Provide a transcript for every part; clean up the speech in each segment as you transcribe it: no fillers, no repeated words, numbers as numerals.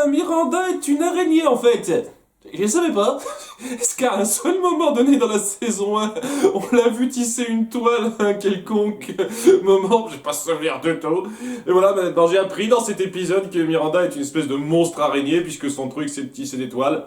Miranda est une araignée en fait. Je ne savais pas. Est-ce qu'à un seul moment donné dans la saison 1, on l'a vu tisser une toile à un quelconque moment? J'ai pas souvenir de tout. Et voilà, maintenant j'ai appris dans cet épisode que Miranda est une espèce de monstre araignée, puisque son truc c'est de tisser des toiles.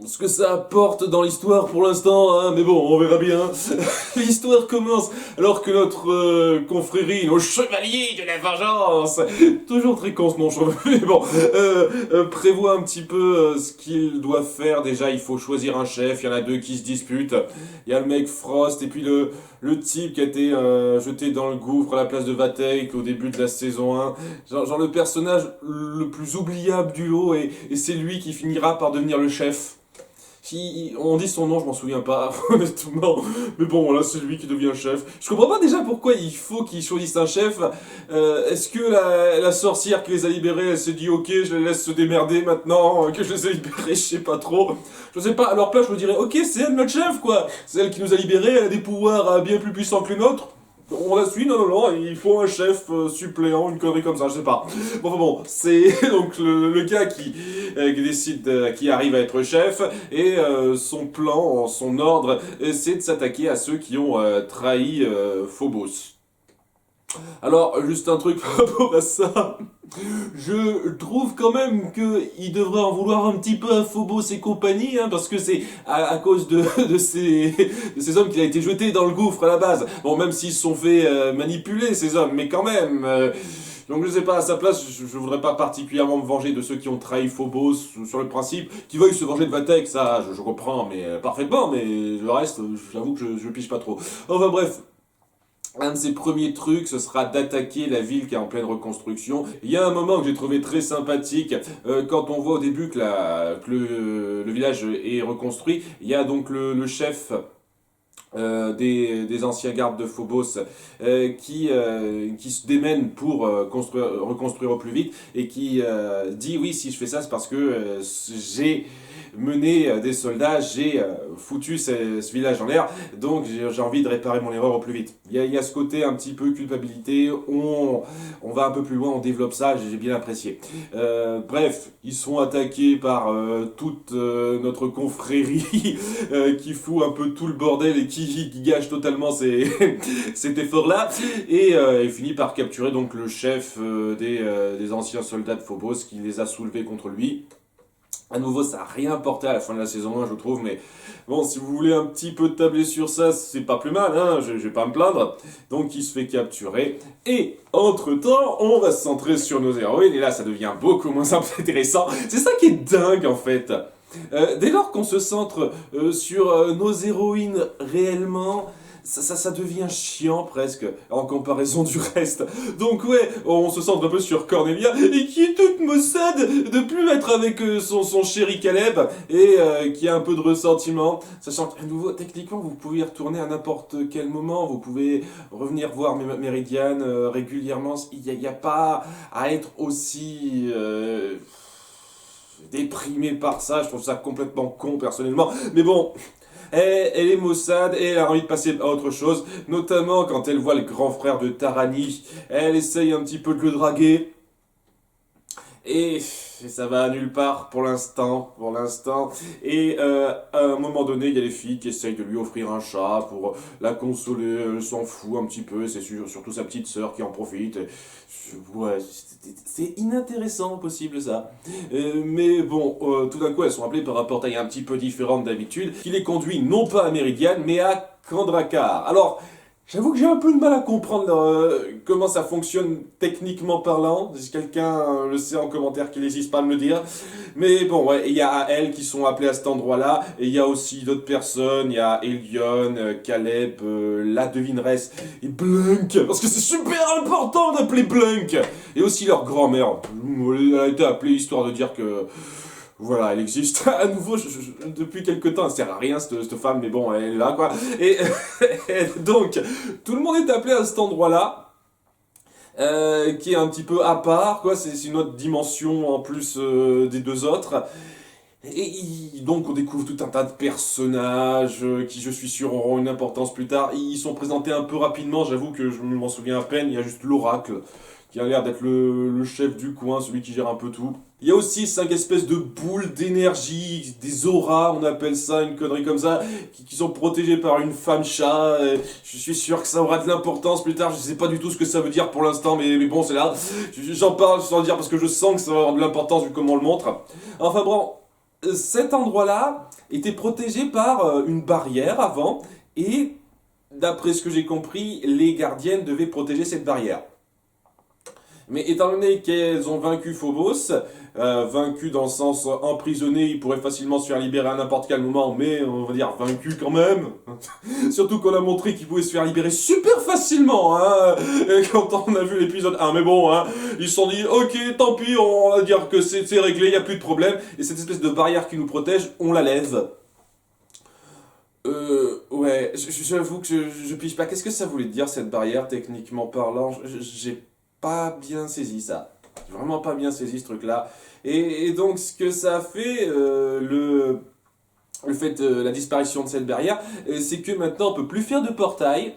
Ce que ça apporte dans l'histoire pour l'instant, hein, mais bon, on verra bien. L'histoire commence alors que notre confrérie, nos chevaliers de la vengeance, toujours très con ce nom chevalier, mais bon, prévoit un petit peu ce qu'ils doivent faire. Déjà, il faut choisir un chef, il y en a deux qui se disputent. Il y a le mec Frost et puis le type qui a été jeté dans le gouffre à la place de Vathek au début de la saison 1. Genre le personnage le plus oubliable du lot et c'est lui qui finira par devenir le chef. Si on dit son nom, je m'en souviens pas, honnêtement. Mais bon, voilà, c'est lui qui devient chef. Je comprends pas déjà pourquoi il faut qu'il choisisse un chef. Est-ce que la sorcière qui les a libérés, elle s'est dit ok, je les laisse se démerder maintenant, que je les ai libérés, je sais pas trop. Je sais pas, à leur place, je me dirais ok, c'est elle notre chef, quoi. C'est elle qui nous a libérés, elle a des pouvoirs bien plus puissants que les nôtres. On la suit, non, il faut un chef suppléant, une connerie comme ça, je sais pas. Bon, c'est donc le gars qui décide, qui arrive à être chef, et son plan, son ordre, c'est de s'attaquer à ceux qui ont trahi Phobos. Alors, juste un truc par rapport à ça. Je trouve quand même qu'il devrait en vouloir un petit peu à Phobos et compagnie, hein, parce que c'est à cause de ces hommes qu'il a été jeté dans le gouffre à la base. Bon, même s'ils se sont fait manipuler, ces hommes, mais quand même. Donc je sais pas, à sa place, je voudrais pas particulièrement me venger de ceux qui ont trahi Phobos sur le principe. Qui veuillent se venger de Vathek, ça, je comprends, mais parfaitement, mais le reste, j'avoue que je pige pas trop. Enfin bref. Un de ses premiers trucs, ce sera d'attaquer la ville qui est en pleine reconstruction. Il y a un moment que j'ai trouvé très sympathique, quand on voit au début que le village est reconstruit. Il y a donc le chef des anciens gardes de Phobos qui se démène pour reconstruire au plus vite et qui dit oui, si je fais ça c'est parce que j'ai mené des soldats, j'ai foutu ce village en l'air, donc j'ai envie de réparer mon erreur au plus vite. Il y a ce côté un petit peu culpabilité, on va un peu plus loin, on développe ça, j'ai bien apprécié. Bref, ils sont attaqués par toute notre confrérie qui fout un peu tout le bordel et qui gâche totalement cet effort-là, et il finit par capturer donc le chef des anciens soldats de Phobos qui les a soulevés contre lui. À nouveau, ça n'a rien porté à la fin de la saison 1, je trouve, mais bon, si vous voulez un petit peu tabler sur ça, c'est pas plus mal, hein, je vais pas me plaindre. Donc, il se fait capturer, et entre-temps, on va se centrer sur nos héroïnes, et là, ça devient beaucoup moins intéressant. C'est ça qui est dingue, en fait. Dès lors qu'on se centre sur nos héroïnes réellement, ça devient chiant presque en comparaison du reste. Donc ouais, on se centre un peu sur Cornelia et qui est toute maussade de plus être avec son chéri Caleb et qui a un peu de ressentiment. Sachant qu'à nouveau, techniquement, vous pouvez y retourner à n'importe quel moment. Vous pouvez revenir voir Meridian régulièrement. Il n'y a pas à être aussi déprimé par ça. Je trouve ça complètement con personnellement. Mais bon... Elle est maussade et elle a envie de passer à autre chose, notamment quand elle voit le grand frère de Tarani. Elle essaye un petit peu de le draguer. Et ça va nulle part pour l'instant. Et à un moment donné, il y a les filles qui essayent de lui offrir un chat pour la consoler. Elle s'en fout un petit peu. C'est surtout sa petite sœur qui en profite. Ouais, c'est inintéressant possible ça. Mais bon, tout d'un coup, elles sont appelées par un portail un petit peu différent d'habitude, qui les conduit non pas à Meridian, mais à Kandrakar. Alors... j'avoue que j'ai un peu de mal à comprendre comment ça fonctionne techniquement parlant. Si quelqu'un le sait en commentaire, qu'il n'hésite pas à me le dire. Mais bon, ouais, il y a elles qui sont appelées à cet endroit-là. Et il y a aussi d'autres personnes. Il y a Elion, Caleb, la devineresse et Blunk. Parce que c'est super important d'appeler Blunk. Et aussi leur grand-mère. Elle a été appelée histoire de dire que... voilà, elle existe. À nouveau, depuis quelque temps, elle sert à rien, cette femme, mais bon, elle est là, quoi. Et donc, tout le monde est appelé à cet endroit-là, qui est un petit peu à part, quoi. C'est une autre dimension en plus des deux autres. Et donc, on découvre tout un tas de personnages qui, je suis sûr, auront une importance plus tard. Ils sont présentés un peu rapidement, j'avoue que je m'en souviens à peine. Il y a juste l'oracle qui a l'air d'être le chef du coin, celui qui gère un peu tout. Il y a aussi 5 espèces de boules d'énergie, des auras, on appelle ça, une connerie comme ça, qui sont protégées par une femme chat. Je suis sûr que ça aura de l'importance plus tard, je sais pas du tout ce que ça veut dire pour l'instant, mais bon, c'est là. J'en parle sans le dire parce que je sens que ça va avoir de l'importance vu comment on le montre. Enfin bon, cet endroit-là était protégé par une barrière avant, et d'après ce que j'ai compris, les gardiennes devaient protéger cette barrière. Mais étant donné qu'elles ont vaincu Phobos, vaincu dans le sens emprisonné, ils pourraient facilement se faire libérer à n'importe quel moment, mais on va dire vaincu quand même. Surtout qu'on a montré qu'ils pouvaient se faire libérer super facilement, hein, quand on a vu l'épisode 1. Mais bon, hein, ils se sont dit, ok, tant pis, on va dire que c'est réglé, il n'y a plus de problème. Et cette espèce de barrière qui nous protège, on la lève. Ouais, j'avoue que je pige pas. Qu'est-ce que ça voulait dire cette barrière, techniquement parlant? J'ai pas bien saisi ça. J'ai vraiment pas bien saisi ce truc-là. Et donc, ce que ça a fait, le fait de la disparition de cette barrière, c'est que maintenant on peut plus faire de portail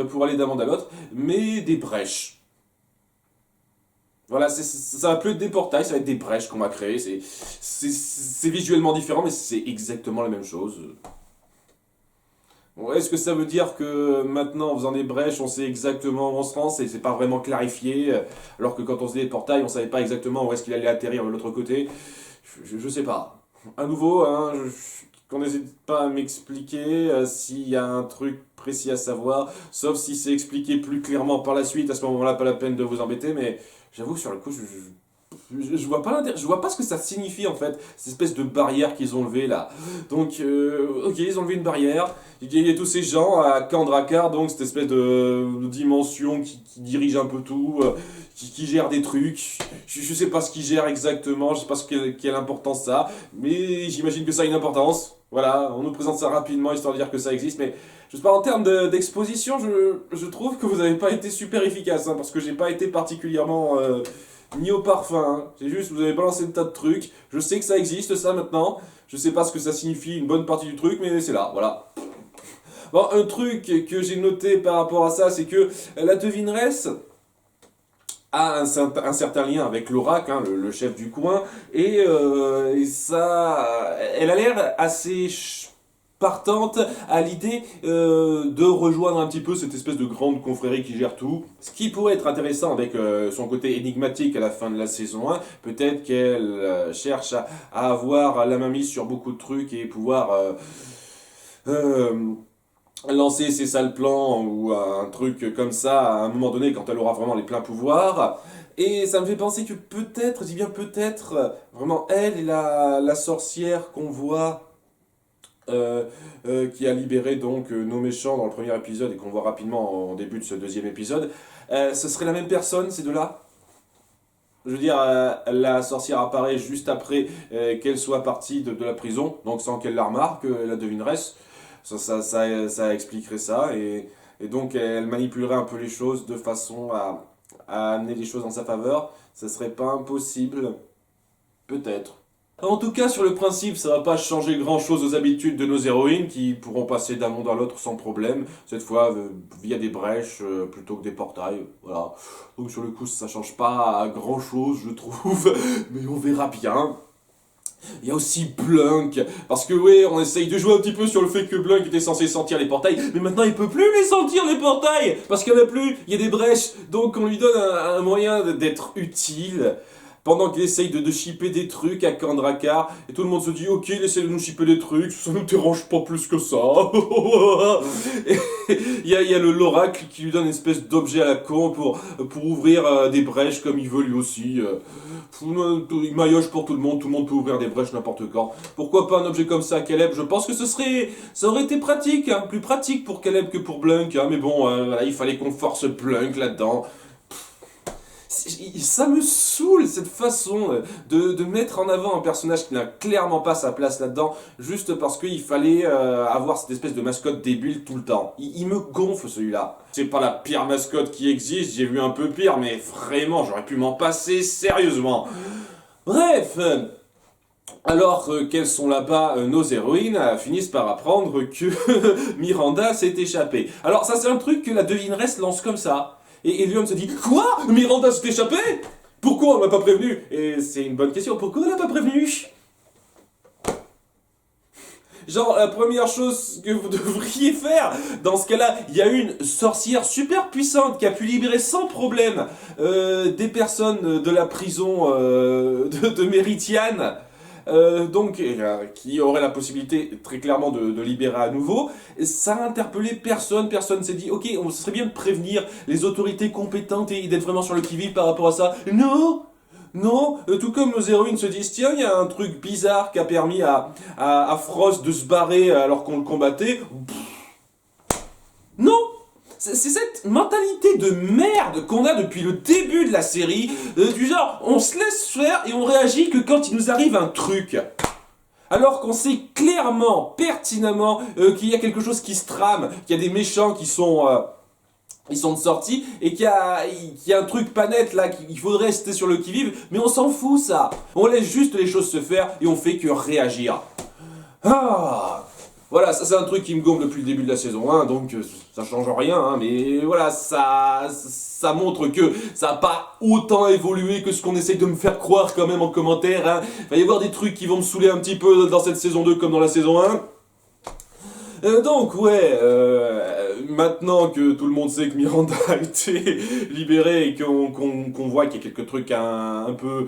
pour aller d'un monde à l'autre, mais des brèches. Voilà, ça va plus être des portails, ça va être des brèches qu'on va créer. C'est visuellement différent, mais c'est exactement la même chose. Bon, est-ce que ça veut dire que maintenant, en faisant des brèches, on sait exactement où on se rend, c'est pas vraiment clarifié, alors que quand on faisait des portails, on savait pas exactement où est-ce qu'il allait atterrir de l'autre côté? Je sais pas. À nouveau, hein, qu'on n'hésite pas à m'expliquer s'il y a un truc précis à savoir, sauf si c'est expliqué plus clairement par la suite, à ce moment-là, pas la peine de vous embêter, mais j'avoue que sur le coup, je vois pas l'intérêt, je vois pas ce que ça signifie en fait, cette espèce de barrière qu'ils ont levée là. Donc, ok, ils ont levé une barrière. Il y a tous ces gens à Kandrakar, donc cette espèce de dimension qui dirige un peu tout, qui gère des trucs. Je sais pas ce qu'ils gèrent exactement, je sais pas quelle importance ça a, mais j'imagine que ça a une importance. Voilà, on nous présente ça rapidement histoire de dire que ça existe, mais je sais pas, en termes d'exposition, je trouve que vous n'avez pas été super efficace, hein, parce que j'ai pas été particulièrement ni au parfum, hein. C'est juste, vous avez balancé un tas de trucs. Je sais que ça existe, ça, maintenant. Je sais pas ce que ça signifie, une bonne partie du truc, mais c'est là, voilà. Bon, un truc que j'ai noté par rapport à ça, c'est que la devineresse a un certain lien avec l'oracle, hein, le chef du coin, et ça, elle a l'air assez partante à l'idée de rejoindre un petit peu cette espèce de grande confrérie qui gère tout. Ce qui pourrait être intéressant avec son côté énigmatique à la fin de la saison 1, peut-être qu'elle cherche à avoir la main mise sur beaucoup de trucs et pouvoir lancer ses sales plans ou un truc comme ça à un moment donné quand elle aura vraiment les pleins pouvoirs. Et ça me fait penser que peut-être, je dis bien peut-être, vraiment elle est la sorcière qu'on voit qui a libéré donc nos méchants dans le premier épisode et qu'on voit rapidement en début de ce deuxième épisode. Ce serait la même personne, ces deux-là? Je veux dire, la sorcière apparaît juste après qu'elle soit partie de la prison, donc sans qu'elle la remarque, la devineresse. Ça expliquerait ça, et donc elle manipulerait un peu les choses de façon à amener les choses en sa faveur. Ça serait pas impossible, peut-être. En tout cas, sur le principe, ça va pas changer grand-chose aux habitudes de nos héroïnes qui pourront passer d'un monde à l'autre sans problème, cette fois via des brèches plutôt que des portails, voilà. Donc sur le coup, ça change pas grand-chose, je trouve, mais on verra bien. Il y a aussi Blunk, parce que oui, on essaye de jouer un petit peu sur le fait que Blunk était censé sentir les portails, mais maintenant il peut plus les sentir les portails, parce qu'il n'y en a plus, il y a des brèches, donc on lui donne un moyen d'être utile. Pendant qu'il essaye de shipper des trucs à Kandrakar, et tout le monde se dit ok, il essaie de nous shipper des trucs, ça nous dérange pas plus que ça. Il y a l'oracle qui lui donne une espèce d'objet à la con pour ouvrir des brèches comme il veut lui aussi. Il maillotche pour tout le monde peut ouvrir des brèches n'importe quand. Pourquoi pas un objet comme ça à Caleb? Je pense que ça aurait été pratique, hein, plus pratique pour Caleb que pour Blunk, hein, mais bon, voilà, il fallait qu'on force Blunk là-dedans. Ça me saoule cette façon de mettre en avant un personnage qui n'a clairement pas sa place là-dedans, juste parce qu'il fallait avoir cette espèce de mascotte débile tout le temps. Il me gonfle celui-là. C'est pas la pire mascotte qui existe, j'ai vu un peu pire, mais vraiment j'aurais pu m'en passer sérieusement. Bref, alors qu'elles sont là-bas, nos héroïnes finissent par apprendre que Miranda s'est échappée. Alors ça c'est un truc que la devineresse lance comme ça. Et Elion se dit « Quoi? Miranda s'est échappée? Pourquoi on m'a pas prévenu ?» Et c'est une bonne question, pourquoi on l'a pas prévenu? Genre, la première chose que vous devriez faire, dans ce cas-là, il y a une sorcière super puissante qui a pu libérer sans problème des personnes de la prison de Méridiane. Qui aurait la possibilité très clairement de libérer à nouveau. Ça a interpellé personne, personne s'est dit, ok, ce serait bien de prévenir les autorités compétentes et d'être vraiment sur le qui-vive par rapport à ça. Non, non, tout comme nos héroïnes se disent, tiens, il y a un truc bizarre qui a permis à Frost de se barrer alors qu'on le combattait. Non! C'est cette mentalité de merde qu'on a depuis le début de la série, du genre, on se laisse faire et on réagit que quand il nous arrive un truc. Alors qu'on sait clairement, pertinemment, qu'il y a quelque chose qui se trame, qu'il y a des méchants qui sont... ils sont de sortie et qu'il y a un truc pas net là, qu'il faudrait rester sur le qui-vive, mais on s'en fout ça. On laisse juste les choses se faire et on fait que réagir. Ah! Voilà, ça c'est un truc qui me gonfle depuis le début de la saison 1, donc ça change rien, hein, mais voilà, ça montre que ça n'a pas autant évolué que ce qu'on essaye de me faire croire quand même en commentaire, hein. Il va y avoir des trucs qui vont me saouler un petit peu dans cette saison 2 comme dans la saison 1. Maintenant que tout le monde sait que Miranda a été libérée et qu'on voit qu'il y a quelques trucs un peu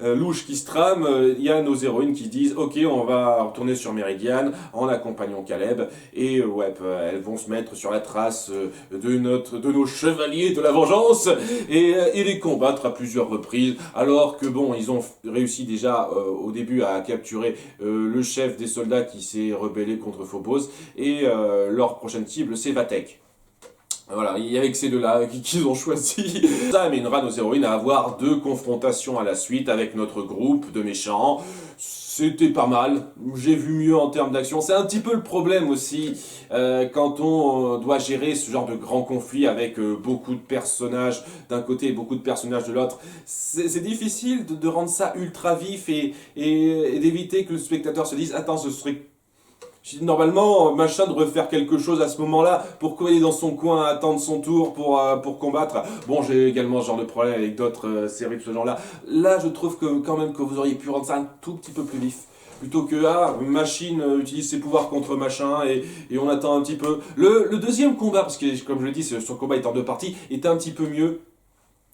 louches qui se trament, il y a nos héroïnes qui disent ok, on va retourner sur Méridiane en accompagnant Caleb et elles vont se mettre sur la trace de nos chevaliers de la vengeance et les combattre à plusieurs reprises, alors que bon, ils ont réussi déjà au début à capturer le chef des soldats qui s'est rebellé contre Phobos. Et leur prochaine cible, c'est Vatek. Voilà, il y avait que ces deux-là qu'ils ont choisi. Ça amènera nos héroïnes à avoir 2 confrontations à la suite avec notre groupe de méchants. C'était pas mal, j'ai vu mieux en termes d'action. C'est un petit peu le problème aussi quand on doit gérer ce genre de grand conflit avec beaucoup de personnages d'un côté et beaucoup de personnages de l'autre. C'est difficile de rendre ça ultra vif et d'éviter que le spectateur se dise « Attends, ce serait... » Normalement, machin devrait faire quelque chose à ce moment-là. Pourquoi il est dans son coin à attendre son tour pour combattre? Bon, j'ai également ce genre de problème avec d'autres séries de ce genre-là. Là, je trouve que quand même que vous auriez pu rendre ça un tout petit peu plus vif. Plutôt que, machine utilise ses pouvoirs contre machin et on attend un petit peu. Le deuxième combat, parce que comme je le dis, son combat est en 2 parties, était un petit peu mieux,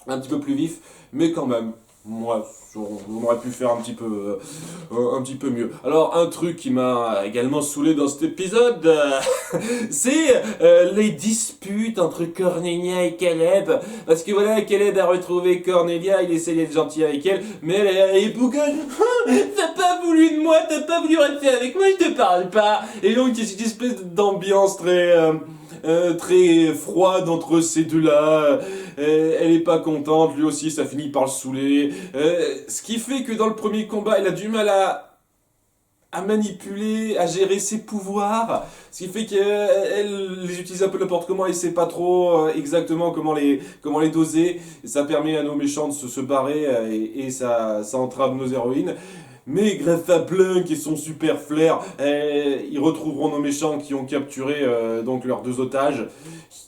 un petit peu plus vif, mais quand même. Moi, on aurait pu faire un petit peu mieux. Alors, un truc qui m'a également saoulé dans cet épisode, c'est les disputes entre Cornelia et Caleb. Parce que voilà, Caleb a retrouvé Cornelia, il essaie d'être gentil avec elle, mais elle est bougonne. T'as pas voulu de moi, t'as pas voulu rester avec moi, je te parle pas. Et donc, il y a cette espèce d'ambiance très froide entre ces deux-là. Elle est pas contente, lui aussi ça finit par le saouler. Ce qui fait que dans le premier combat, elle a du mal à manipuler, à gérer ses pouvoirs. Ce qui fait qu'elle les utilise un peu n'importe comment et sait pas trop exactement comment les doser. Et ça permet à nos méchants de se barrer et ça entrave nos héroïnes. Mais grâce à Blunk et son super flair, ils retrouveront nos méchants qui ont capturé donc leurs 2 otages.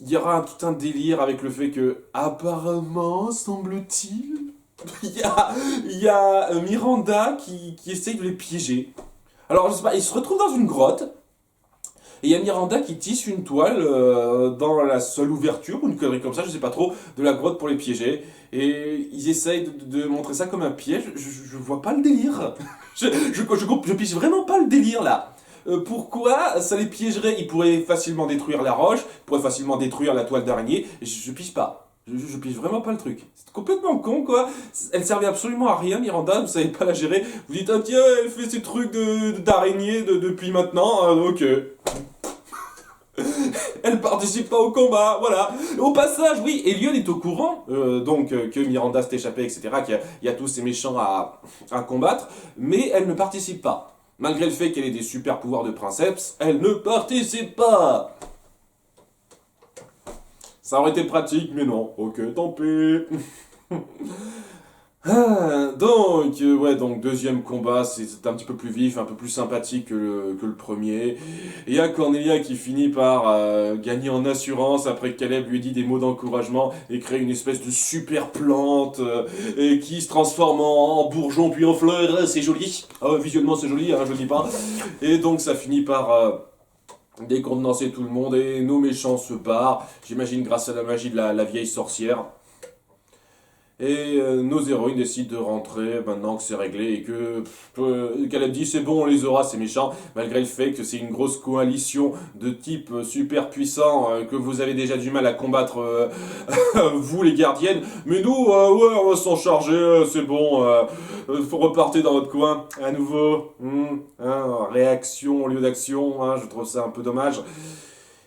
Il y aura tout un délire avec le fait que, apparemment, semble-t-il, il y a Miranda qui essaye de les piéger. Alors, je sais pas, ils se retrouvent dans une grotte. Et il y a Miranda qui tisse une toile dans la seule ouverture, ou une connerie comme ça, je sais pas trop, de la grotte pour les piéger. Et ils essayent de montrer ça comme un piège. Je vois pas le délire. Je pisse vraiment pas le délire là. Pourquoi ça les piégerait? Ils pourraient facilement détruire la roche, ils pourraient facilement détruire la toile d'araignée. Je pisse pas. Je pige vraiment pas le truc. C'est complètement con, quoi. Elle servait absolument à rien, Miranda, vous savez pas la gérer. Vous dites, ah tiens, elle fait ces trucs d'araignée depuis maintenant, hein, donc... Elle participe pas au combat, voilà. Au passage, oui, Elion est au courant, que Miranda s'est échappée, etc., qu'il y a tous ces méchants à combattre, mais elle ne participe pas. Malgré le fait qu'elle ait des super pouvoirs de princesse, elle ne participe pas. Ça aurait été pratique, mais non. Ok, tant pis. Ouais, donc deuxième combat, c'est un petit peu plus vif, un peu plus sympathique que le premier. Il y a Cornelia qui finit par gagner en assurance après que Caleb lui ait dit des mots d'encouragement et crée une espèce de super plante et qui se transforme en bourgeon puis en fleur. C'est joli. Ah, visuellement c'est joli, hein, je dis pas. Et donc ça finit par décontenancer tout le monde et nos méchants se barrent. J'imagine grâce à la magie de la vieille sorcière. Et nos héroïnes décident de rentrer maintenant que c'est réglé et que Caleb dit c'est bon on les aura ces méchants malgré le fait que c'est une grosse coalition de types super puissants que vous avez déjà du mal à combattre vous les gardiennes mais nous ouais on va s'en charger c'est bon faut repartir dans votre coin à nouveau réaction au lieu d'action je trouve ça un peu dommage.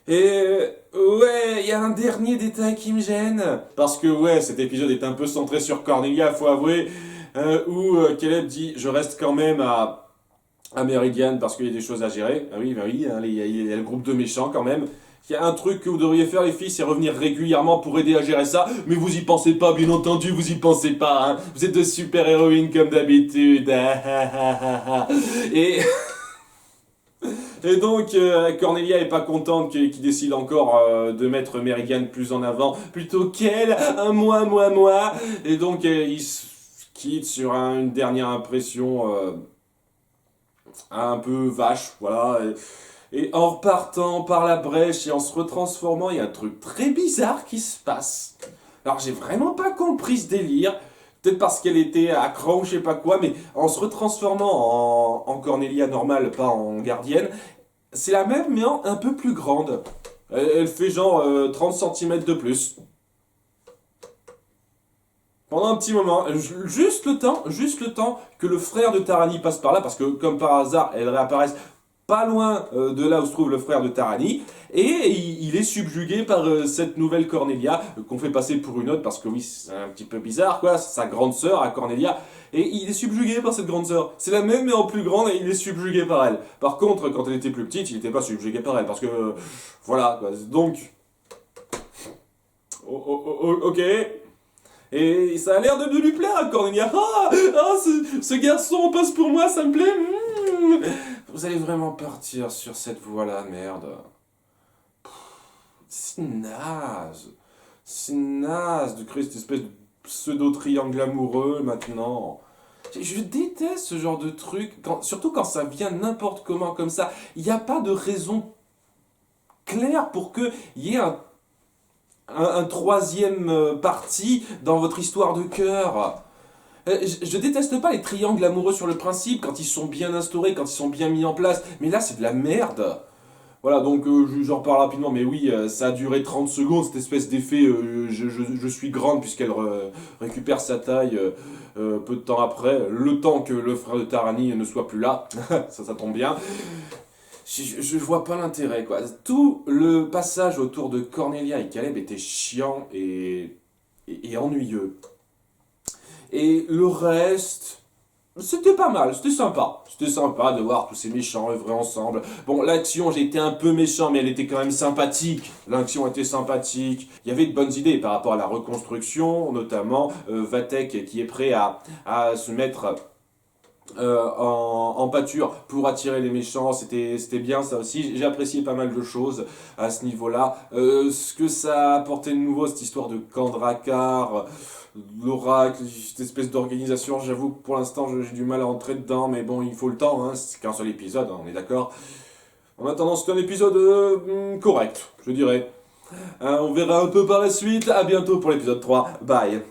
Et ouais, il y a un dernier détail qui me gêne. Parce que ouais, cet épisode est un peu centré sur Cornelia, faut avouer. Où Caleb dit je reste quand même à Meridian parce qu'il y a des choses à gérer. Ah oui, bah oui, hein, il y a le groupe de méchants quand même. Il y a un truc que vous devriez faire les filles, c'est revenir régulièrement pour aider à gérer ça. Mais vous y pensez pas, bien entendu, vous y pensez pas. Hein. Vous êtes de super héroïnes comme d'habitude. Et Et donc, Cornelia est pas contente qu'il décide encore de mettre Meridian plus en avant, plutôt qu'elle, moi. Et donc, il se quitte sur une dernière impression un peu vache, voilà. Et en repartant par la brèche et en se retransformant, il y a un truc très bizarre qui se passe. Alors, j'ai vraiment pas compris ce délire. Peut-être parce qu'elle était à cran ou je sais pas quoi, mais en se retransformant en Cornelia normale, pas en gardienne, c'est la même, mais un peu plus grande. Elle fait genre 30 cm de plus. Pendant un petit moment, juste le temps que le frère de Tarani passe par là, parce que comme par hasard, elles réapparaissent pas loin de là où se trouve le frère de Tarani, et il est subjugué par cette nouvelle Cornelia, qu'on fait passer pour une autre, parce que oui, c'est un petit peu bizarre, quoi, c'est sa grande sœur à Cornelia, et il est subjugué par cette grande sœur. C'est la même, mais en plus grande, et il est subjugué par elle. Par contre, quand elle était plus petite, il n'était pas subjugué par elle, parce que, voilà, quoi. Donc, ok, et ça a l'air de lui plaire à Cornelia. Ce garçon passe pour moi, ça me plaît. Vous allez vraiment partir sur cette voie-là, merde. C'est naze. C'est naze de créer cette espèce de pseudo-triangle amoureux maintenant. Je déteste ce genre de truc, surtout quand ça vient n'importe comment comme ça. Il n'y a pas de raison claire pour qu'il y ait un troisième parti dans votre histoire de cœur. Je déteste pas les triangles amoureux sur le principe, quand ils sont bien instaurés, quand ils sont bien mis en place, mais là c'est de la merde. Voilà, donc j'en reparle rapidement, mais oui, ça a duré 30 secondes, cette espèce d'effet je suis grande, puisqu'elle récupère sa taille peu de temps après, le temps que le frère de Tarani ne soit plus là, ça tombe bien. Je vois pas l'intérêt, quoi. Tout le passage autour de Cornelia et Caleb était chiant et ennuyeux. Et le reste, c'était pas mal, c'était sympa. C'était sympa de voir tous ces méchants œuvrer ensemble. Bon, l'action, j'ai été un peu méchant, mais elle était quand même sympathique. L'action était sympathique. Il y avait de bonnes idées par rapport à la reconstruction, notamment Vatek qui est prêt à se mettre en pâture pour attirer les méchants, c'était bien ça aussi. J'ai apprécié pas mal de choses à ce niveau-là. Ce que ça a apporté de nouveau, cette histoire de Kandrakar, l'oracle, cette espèce d'organisation, j'avoue que pour l'instant j'ai du mal à entrer dedans, mais bon, il faut le temps, hein, c'est qu'un seul épisode, hein, on est d'accord. En attendant, c'est un épisode correct, je dirais. On verra un peu par la suite, à bientôt pour l'épisode 3, bye.